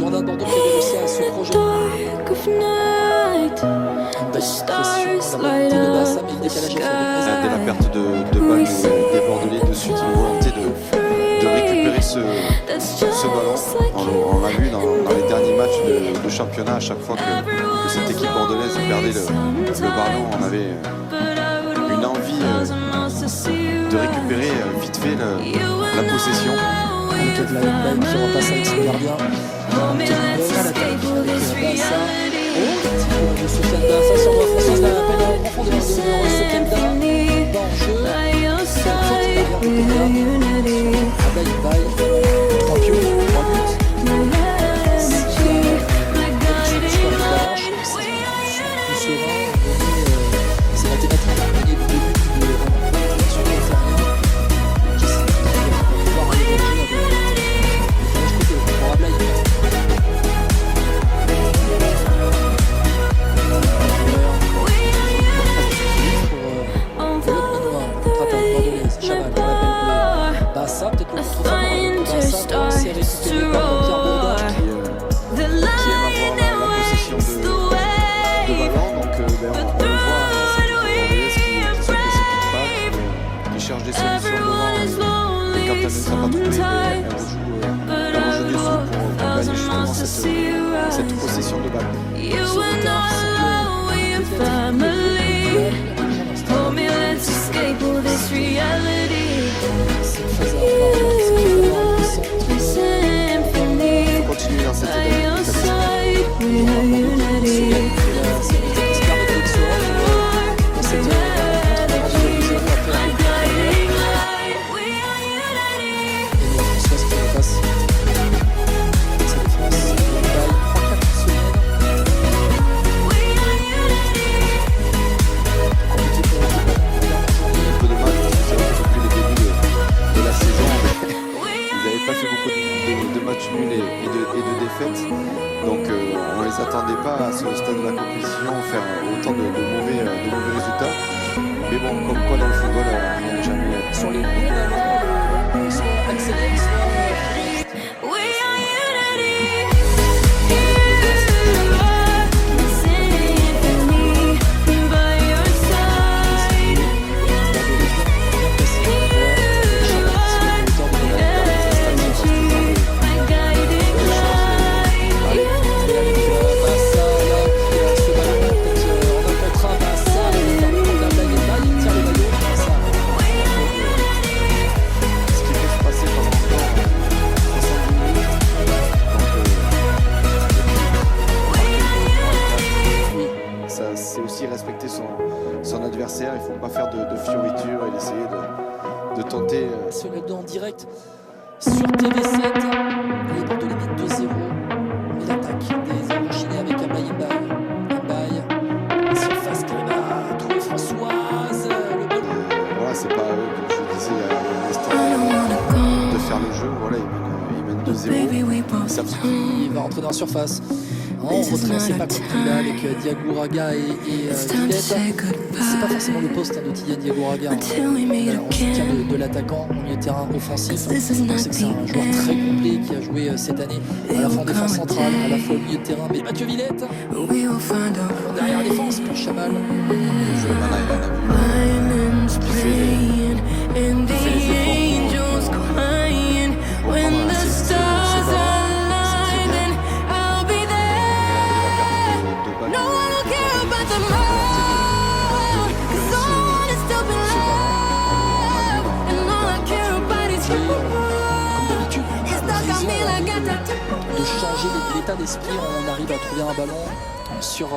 Girondins de Bordeaux qui avait réussi à se projeter. Dès la perte de balle des Bordelais, de suite une volonté de récupérer ce ballon. On l'a vu dans les derniers matchs de championnat, à chaque fois que cette équipe bordelaise perdait le ballon, on avait une envie de récupérer vite fait la possession. Avec la balle qui repasse avec son gardien. De Sofiane Bassa sur la Française, la peine en profondeur de Sofiane Bassa. Dans le jeu. Ablaye Baye. 3 buts. C'est mathématique. On gagne 2 buts sur le terrain. Qui s'est pouvoir aller dans le jeu avec pour Ablaye. Bassa, peut-être le contre Bassa, c'est récupéré par Pierre Bourdin qui aime avoir la possession de ballon. Donc on le voit, cette bordelaise qui se précipite pas, qui cherche des solutions devant, et quand elle ne sera pas trouvée, elle rejoue des sous pour gagner justement cette possession de balle. Continuer dans cette donc on ne les attendait pas à ce stade de la compétition faire autant de mauvais résultats, mais bon, comme quoi dans le football rien n'est jamais sur les bons, soit accéléré, respecter son adversaire, il ne faut pas faire de fioritures et d'essayer de tenter. Sur le dos en direct sur TV7, les Bordelais mettent 2-0, et l'attaque des Argentins avec Ablaye Baye, la surface qui arrive à trouver Françoise. Voilà, c'est pas eux, comme je disais, il y a l'instant de faire le jeu. Voilà, il mène 2-0. Il va rentrer dans la surface. En retrait, c'est pas compris là avec Diagouraga et Villette. C'est pas forcément le poste de Tidiane Diagouraga. En soutien de l'attaquant au milieu de terrain offensif. Donc c'est que c'est un joueur très complet qui a joué cette année à la fois en défense centrale, à la fois au milieu de terrain. Mais Mathieu Villette derrière la défense pour Chamal. Le jeu, voilà, il en a vu qui fait les efforts pour prendre de changer l'état d'esprit, on arrive à trouver un ballon sur